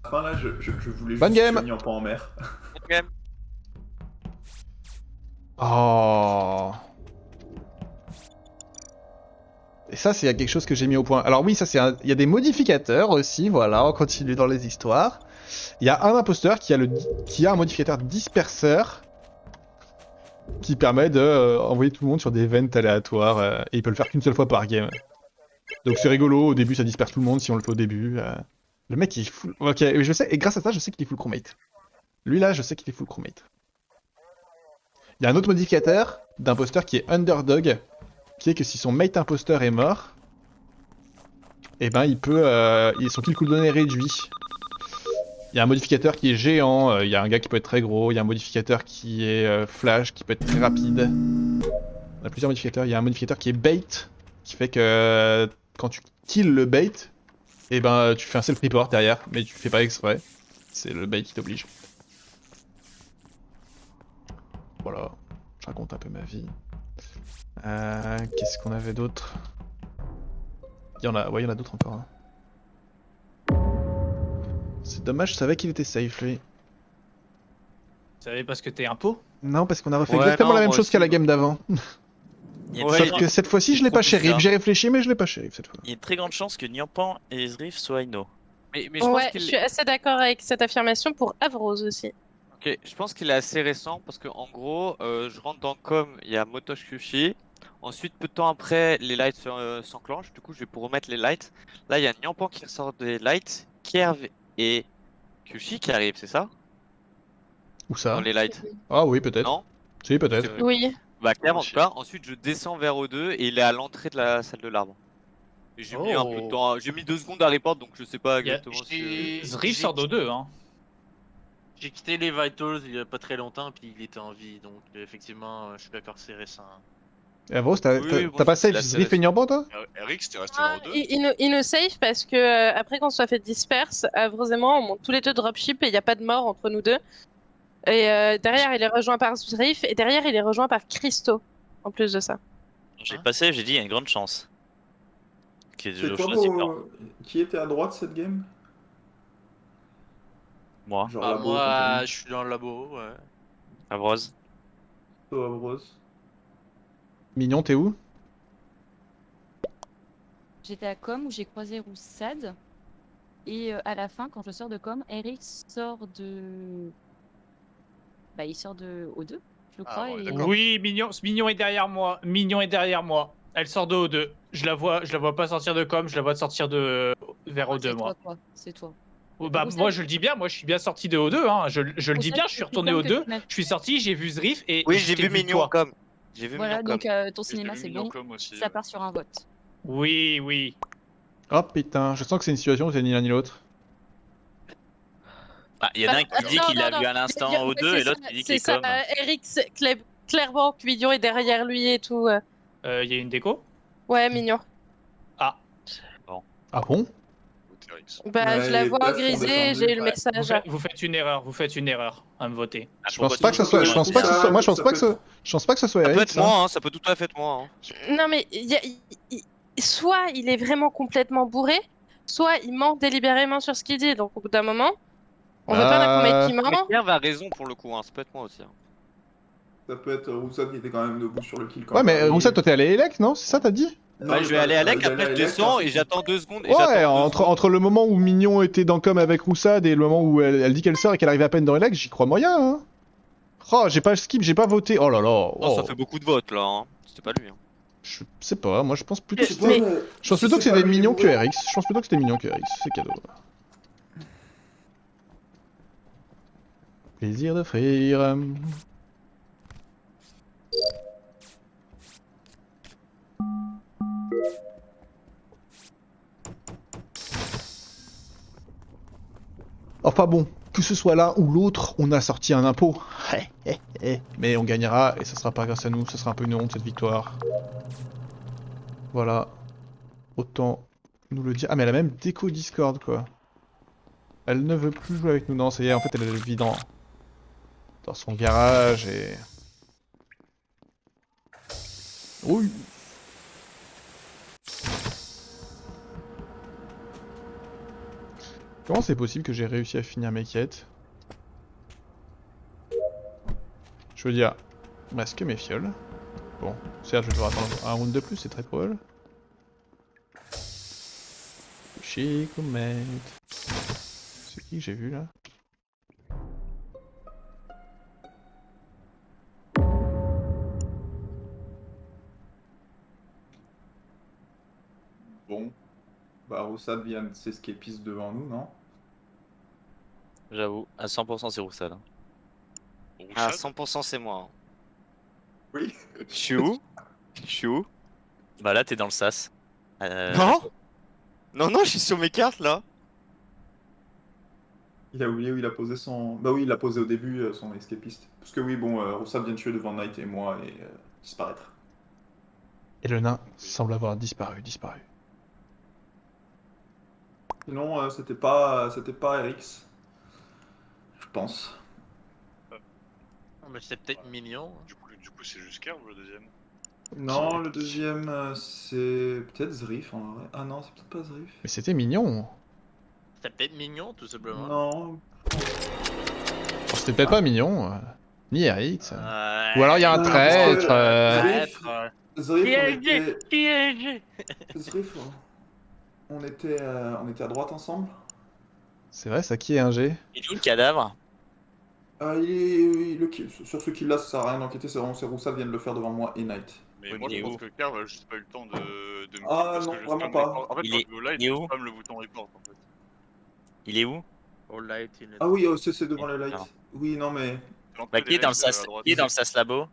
fin là, je voulais Bonne juste game. tuer Nyampa en mer. Game. Oh. Et ça, c'est quelque chose que j'ai mis au point. Alors oui, ça c'est il y a des modificateurs aussi, voilà, on continue dans les histoires. Il y a un imposteur qui a un modificateur disperseur qui permet de envoyer tout le monde sur des events aléatoires et il peut le faire qu'une seule fois par game. Donc c'est rigolo, au début ça disperse tout le monde si on le fait au début. Le mec il est full... Ok, je sais, et grâce à ça je sais qu'il est full crewmate. Lui là, je sais qu'il est full crewmate. Il y a un autre modificateur d'imposteur qui est underdog, qui est que si son mate imposteur est mort, et ben il peut... son kill cooldown est réduit. Il y a un modificateur qui est géant, il y a un gars qui peut être très gros, il y a un modificateur qui est flash, qui peut être très rapide. On a plusieurs modificateurs, il y a un modificateur qui est bait, qui fait que quand tu kills le bait, et ben tu fais un self-report derrière, mais tu fais pas exprès. C'est le bait qui t'oblige. Voilà, je raconte un peu ma vie. Qu'est-ce qu'on avait d'autre? Il y en a d'autres encore. Hein. C'est dommage, je savais qu'il était safe lui. Vous savez parce que t'es un pot? Non, parce qu'on a refait Ouais, exactement non, la même moi chose qu'à aussi, la game d'avant. Ouais, Sauf que cette fois-ci, je l'ai pas shérif. J'ai réfléchi, mais je l'ai pas shérif cette fois. Il y a une très grande chance que Nyampan et Zrif soient Ino. Mais je pense Ouais, je qu'il suis assez d'accord avec cette affirmation pour Avrose aussi. ok, je pense qu'il est assez récent parce que en gros, je rentre dans com, il y a Motosh Kushi. Ensuite, peu de temps après, les lights s'enclenchent. Du coup, je vais pour remettre les lights. Là, il y a Nyampan qui ressort des lights, Kierv et Kushi qui arrivent, c'est ça? Où ça? Dans les lights. Ah oui, peut-être. Non? Si, peut-être. Oui. Bah, Kierv en tout cas. Ensuite, je descends vers O2 et il est à l'entrée de la salle de l'arbre. Et j'ai mis un peu de temps. J'ai mis 2 secondes à report donc je sais pas exactement si. Zrif sort d'O2, hein. J'ai quitté les Vitals il y a pas très longtemps, puis il était en vie, donc effectivement, je suis d'accord, c'est récent. Et Avros, t'as Oui, bon, pas c'est safe assez Zrif et récent. Nyampan, toi? Eric, c'était resté Ah, dans O2. il nous save parce que après qu'on soit fait disperse, Avrose et moi, on monte tous les deux dropship et il n'y a pas de mort entre nous deux. Et derrière, il est rejoint par Zrif et derrière, il est rejoint par Christo, en plus de ça. J'ai passé, j'ai dit il y a une grande chance. C'est Je quoi choisis pas. Qui était à droite cette game? Moi, Genre Bah, labo, moi, compagnie. je suis dans le labo, ouais. Avrose. Toi, Rose. Mignon, t'es où? J'étais à Com où j'ai croisé Roussad. Et à la fin, quand je sors de Com, Eric sort de. Bah, il sort de O2, je crois. ouais, et... d'accord. Oui, Mignon est derrière moi. Mignon est derrière moi. Elle sort de O2. Je la vois pas sortir de Com, je la vois sortir de vers O2, C'est moi. toi, quoi. C'est toi. Oh, bah, Roussad- moi, je le dis bien, moi, je suis bien sorti de O2, hein. Je le dis Roussad, bien, je suis c'est retourné comme au que 2. tu m'as- Je suis sorti, j'ai vu Zrif et. Oui, je j'ai t'ai vu Mignon toi. comme. J'ai vu Voilà, Mignon donc comme. ton cinéma, c'est mignon bon. comme aussi. Ça part sur un vote. Oui, oui. Oh putain, je sens que c'est une situation où c'est ni l'un ni l'autre. Ah, il y en a un qui dit Non, qu'il a non, vu non. à l'instant Ouais, O2 c'est et l'autre ça, qui dit qu'il c'est est ça, comme. Eric, clairement, que Mignon est derrière lui et tout. Il y a une déco? Ouais, Mignon. Ah bon? Bah, Ouais, je la les vois places sont grisée, descendues, j'ai eu le ouais. message. Vous faites une erreur à me voter. Ah, Je pourquoi pense pas que tu ce soit. dis Je pense pas que ce soit. Moi, je pense Ça pas peut que ce. Je pense pas que ce soit Ça peut Eric. être ça. moi, hein, ça peut tout à fait être moi. Hein. Non, mais soit il est vraiment complètement bourré, soit il ment délibérément sur ce qu'il dit. Donc, au bout d'un moment, on veut pas d'un crewmate qui Mais ment. Kierv a raison pour le coup, hein. Ça peut être moi aussi. Hein. Ça peut être Roussad qui était quand même debout sur le kill quand Ouais, mais même. Roussad, toi t'es allé Elec, non? C'est ça, t'as dit? Bah, je vais aller à Lec, après je descends et j'attends 2 secondes. Et Ouais, j'attends 2 secondes. entre le moment où Mignon était dans com avec Roussad et le moment où elle dit qu'elle sort et qu'elle arrive à peine dans Elec, j'y crois moyen, hein. Oh, j'ai pas skip, j'ai pas voté. Oh là là. Non, Oh. ça fait beaucoup de votes là. Hein. C'était pas lui. Hein. Je sais pas, moi je pense plutôt. Je sais pas, Mais- mais Je pense si plutôt que c'est pas c'était lui, Mignon que ouais. RX. Je pense plutôt que c'était Mignon que RX. C'est cadeau. Plaisir d'offrir. Enfin bon, que ce soit l'un ou l'autre, on a sorti un impôt. Mais on gagnera et ce sera pas grâce à nous, ce sera un peu une honte cette victoire. Voilà. Autant nous le dire. Ah mais elle a même déco Discord quoi. Elle ne veut plus jouer avec nous. Non, ça y est, en fait elle vit dans son garage et... Oui. Comment c'est possible que j'ai réussi à finir mes quêtes? Je veux dire, il me reste que mes fioles. Bon, certes, je vais devoir attendre un round de plus, c'est très probable. Chicoumette. C'est qui que j'ai vu là? Bon. Bah, Roussad vient de s'escapiste devant nous, non? J'avoue, à 100% c'est Roussel. À 100% c'est moi. Oui. Je suis où? Je suis où? Bah là t'es dans le sas. Non. Non, je suis sur mes cartes là. Il a oublié où il a posé son... Bah oui, il l'a posé au début, son escapiste. Parce que oui, bon, Roussad vient de tuer devant Knight et moi et disparaître. Et le nain semble avoir disparu. Sinon, c'était pas RX. Je pense. Mais c'est peut-être mignon. Du coup c'est juste Kerv le deuxième. Non, le deuxième, c'est peut-être Zrif en vrai. Ah non, c'est peut-être pas Zrif. Mais c'était mignon. C'est peut-être mignon, tout simplement. Non. Bon, c'était peut-être pas mignon. Ni RX. Ouais. Ou alors il y a un Non, traître. Zrif, TNG, TNG. Zrif, on était à droite ensemble. C'est vrai, ça qui est un G? Il est où le cadavre? Sur ce kill là, ça sert à rien d'enquêter, c'est Roussad vient de le faire devant moi et Knight. Mais Oui, moi mais je il est pense où que Kerv a juste pas eu le temps de me Ah, parce non, que je vraiment spam pas. report. En fait, Il quand est- je vais au live, il est je où spam le bouton report en fait. Il est où? All light in Ah oui, c'est devant le light. Alors. Oui, non mais... Bah qui est dans le sas? Qui est dans le sas labo?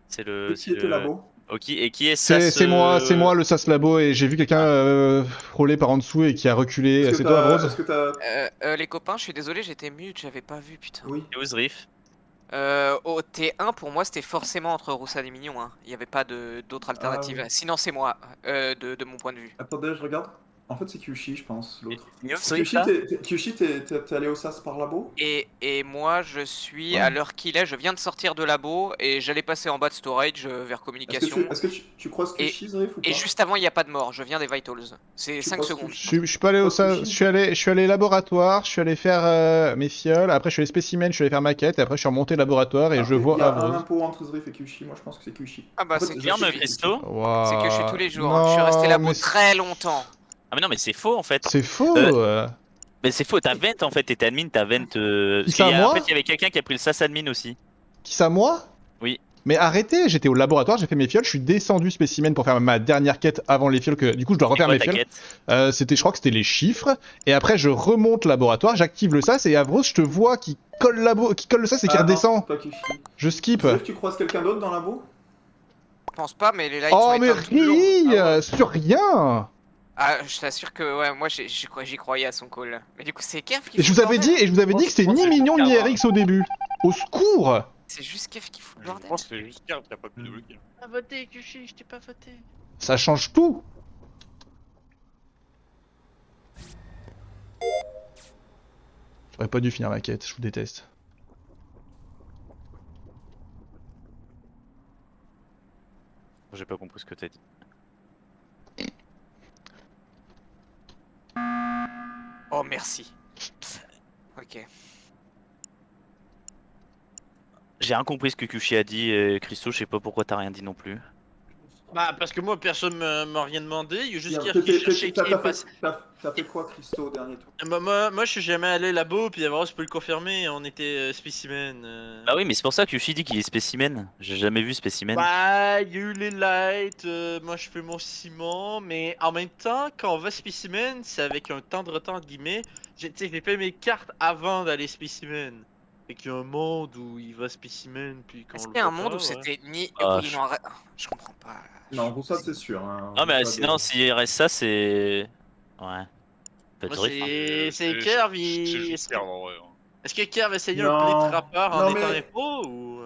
C'est le. Qui était là-bas? Ok, et qui est sas? C'est moi le sas labo et j'ai vu quelqu'un frôler par en dessous et qui a reculé. Est-ce C'est que toi, t'as- Rose? Est-ce que t'as... Les copains, je suis désolé, j'étais mute, j'avais pas vu, putain. Oui. Et où Zrif? Au T1, pour moi, c'était forcément entre Roussel et Mignon. Hein. Il n'y avait pas d'autre alternative. oui. Sinon, c'est moi, de mon point de vue. Attendez, je regarde. En fait, c'est Kyushi, je pense, l'autre. Il est où Zrif là? Kyushi, t'es allé au SAS par labo? Et moi, je suis, Ouais. à l'heure qu'il est, je viens de sortir de labo et j'allais passer en bas de storage vers communication. Est-ce que tu croises Kyushi, Zrif, ou pas? Et juste avant, il n'y a pas de mort, je viens des Vitals. C'est Tu 5 penses secondes. que Je suis pas allé au SAS, je suis allé laboratoire, je suis allé faire mes fioles, après je suis allé spécimen, je suis allé faire ma quête, et après je suis remonté laboratoire et je vois Il y a un Avrose. impôt entre Zrif et Kyushi, moi je pense que c'est Kyushi. Ah bah, En fait, c'est je clair, sais me que- Christo. C'est que je suis tous les jours. Non, Je suis resté labo mais très longtemps. Ah mais non mais c'est faux en fait. C'est faux. Mais c'est faux, t'as Vent en fait, t'étais admin, t'as Vent. Parce ça, qu'il y a- moi en fait il y avait quelqu'un qui a pris le sas admin aussi. Qui ça, moi? Oui. Mais arrêtez, j'étais au laboratoire, j'ai fait mes fioles, je suis descendu spécimen pour faire ma dernière quête avant les fioles, que du coup je dois refaire mes fioles. Je crois que c'était les chiffres, et après je remonte laboratoire, j'active le sas, et Avrose, je te vois qui colle le sas et qui Ah non, redescend. c'est pas Kyushi. Je skip. Zrif, tu croises quelqu'un d'autre dans le labo? Je pense pas, mais les lights Oh sont mais éteints tout le long. Rie, sur rien. Ah, je t'assure que ouais, moi j'y croyais à son call. Mais du coup, c'est Kev qui Et je fout vous le avais bordel. dit que c'était ni mignon ni RX au début. Au secours. C'est juste Kev qui fout le Je bordel. pense que c'est juste Kerv qui a pas pu double kill. Pas voté, Kyushi, je t'ai pas voté. Ça change tout. J'aurais pas dû finir ma quête, je vous déteste. J'ai pas compris ce que t'as dit. Oh, merci. Ok. J'ai rien compris ce que Kushi a dit, Christo, je sais pas pourquoi t'as rien dit non plus. Bah, parce que moi, personne m'a rien demandé. Il y a juste Bien, Kev qui cherchait qui est passé. T'as fait quoi, Christo, au dernier tour? Moi, je suis jamais allé labo, puis Avros peut le confirmer, on était spécimen. Bah oui, mais c'est pour ça que Kushi dit qu'il est spécimen. J'ai jamais vu spécimen. Bah, il y a eu les lights, moi je fais mon ciment, mais en même temps, quand on va spécimen, c'est avec un temps de retard, entre guillemets. J'ai fait mes cartes avant d'aller spécimen. Fait qu'il y a un monde où il va spécimen, puis quand Est-ce on qu'il y a le un voit monde pas, où c'était ni. Ah, Oui, non, arrête. Je comprends pas. Non, Roussad, c'est sûr. Hein. Non, mais Roussad, sinon, s'il reste ça, c'est. Ouais. Peut-être Moi, Zrif, hein. c'est Kerv, C'est il. juste Kerv en vrai. hein. Est-ce que Kerv essayait Non. un play de trappeur en Non, étant mais- info ou.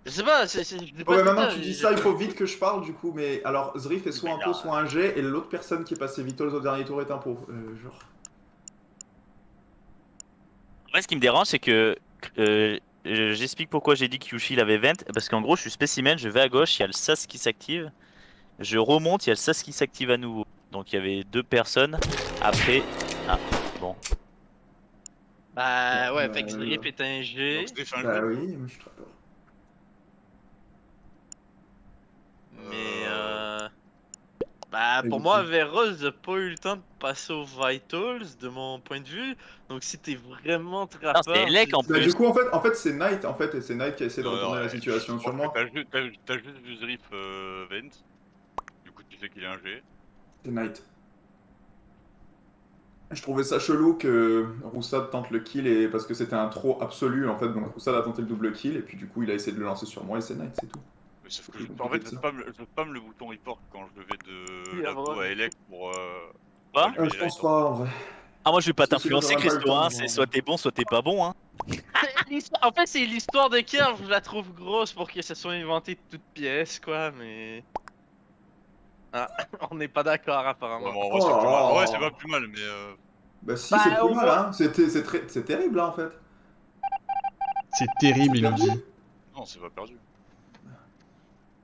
Je sais pas, je dis Ouais, pas mais tout maintenant ça, tu dis je- ça, il faut vite que je parle du coup, mais alors Zrif est soit un Mais pot, là, soit un G, et l'autre personne qui est passé Vitals au dernier tour est un pot. Genre. Moi, ce qui me dérange, c'est que. J'explique pourquoi j'ai dit que Kyushi il avait 20. Parce qu'en gros, je suis spécimen, je vais à gauche, il y a le sas qui s'active. Je remonte, il y a le sas qui s'active à nouveau. Donc il y avait 2 personnes. Après. Ah, bon. Bah ouais, fait que Bah, Zrip est un G. Donc, c'était fin Bah jeu. oui, moi je suis trappeur. Mais bah Et pour du moi, coup- Veros n'a pas eu le temps de passer aux Vitals de mon point de vue. Donc si t'es vraiment Non, trappeur, c'est Elec en Bah, plus. du coup, en fait c'est Knight, en fait, et c'est Knight qui a essayé de Non, retourner non, la ouais, situation je sur pense moi. que t'as juste vu Zrip Vent. Du coup, tu sais qu'il est un G. C'est Knight. Je trouvais ça chelou que Roussad tente le kill et parce que c'était un trop absolu en fait, donc Roussad a tenté le double kill et puis du coup il a essayé de le lancer sur moi et c'est Knight, c'est tout. Mais sauf que C'est en compliqué fait, de je ça. spam le bouton report quand je vais de Oui, Labo avant. à Elec pour. Quoi allumer Je les pense lights, pas en vrai. Ah, moi je vais pas Parce que sinon, t'influencer, j'aurais pas eu le Christo, temps hein. de C'est voir. soit t'es bon, soit t'es pas bon, hein. En fait, c'est l'histoire de Kerr, je la trouve grosse pour que ça soit inventé de toutes pièces, quoi, mais. Ah, on n'est pas d'accord Ouais, apparemment. bon, en Oh vrai, c'est là pas plus mal. En vrai, c'est là. pas plus mal, mais. Bah si, Bah, c'est plus au mal, moins- hein. C'est terrible là en fait. C'est terrible, il nous perdu. dit. Non, c'est pas perdu.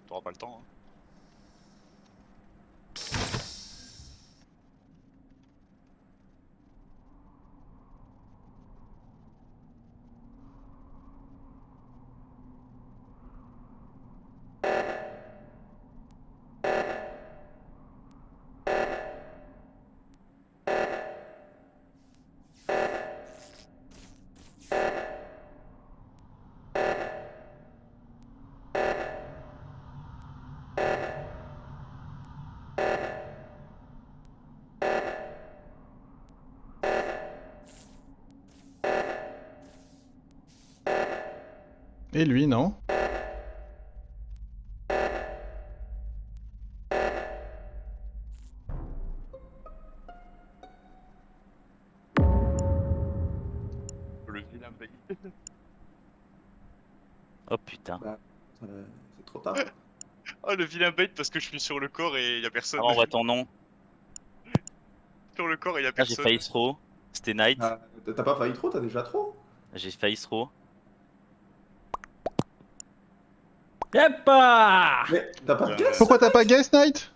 T'auras pas le temps. Hein. Et lui, non? Le vilain bait. Oh putain. C'est trop tard. Oh, le vilain bait parce que je suis sur le corps et y a personne. Alors on voit ton nom. Sur le corps et y a Ah, j'ai personne. failli throw. C'était Knight. Ah, t'as pas failli trop, t'as déjà trop. J'ai failli throw. Yeppa. Mais t'as pas de guess. Pourquoi t'as pas guess, Knight?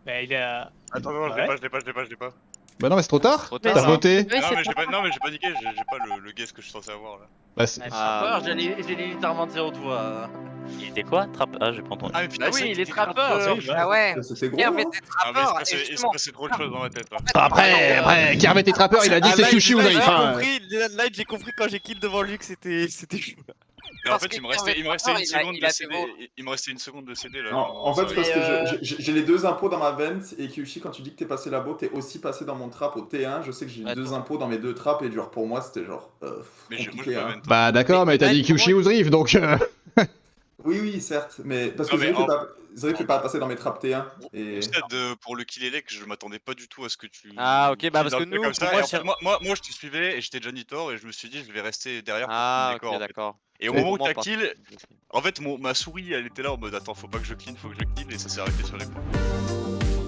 Bah, il a. Attends, non, je l'ai Ouais. pas, je l'ai pas, je l'ai pas, je l'ai pas. Bah non, mais c'est trop tard. Trop T'as tard, hein. voté. Oui, Non, c'est mais trop non, mais j'ai pas niqué, j'ai pas le guess que je suis censé avoir là. Bah, c'est- Ah, Trappeur, j'ai littéralement dit haute voix. Il était quoi? Trappe. Ah, j'ai pas entendu. Ah, mais putain, Bah c'est oui, vrai les qu'il était trappeurs. Ah Ah ouais. C'était gros. Kerr Hein. était Ah, mais il se trappeur. passait- et il se justement, passait trop de choses dans ma tête là. Après, Kerv était trappeur, il a dit Ah, c'est là, sushi ou là, Zrif. j'ai Hein. compris, là, j'ai compris quand j'ai kill devant lui que c'était chaud. Mais en Parce fait, que il me Kerr restait était une trappeur, seconde il de a CD. fait Il me restait une seconde de CD là. Non, en fait, c'est parce Et, que j'ai les deux impôts dans ma vente et Kyushi, quand tu dis que t'es passé labo, t'es aussi passé dans mon trap au T1. Je sais que j'ai Attends. deux impôts dans mes deux traps et genre pour moi c'était genre Mais moi, compliqué. je Hein. m'avais. Bah d'accord, mais t'as dit Kyushi ou Zrif, donc. Oui, oui, certes, mais parce que Non, mais Zrif fait pas passer dans mes traps T1. Et... Pour le kill elec, je m'attendais pas du tout à ce que tu. Ah, ok, bah, kills parce dans que le truc nous, comme pour ça. moi, Et en c'est- fait, moi, je te suivais et j'étais Janitor et je me suis dit, je vais rester derrière pour Ah, le décor. ok, en fait. d'accord. Et au C'est moment où pour moi, t'as kill, en fait, ma souris, elle était là en mode attends, faut pas que je clean, et ça s'est arrêté sur les coups.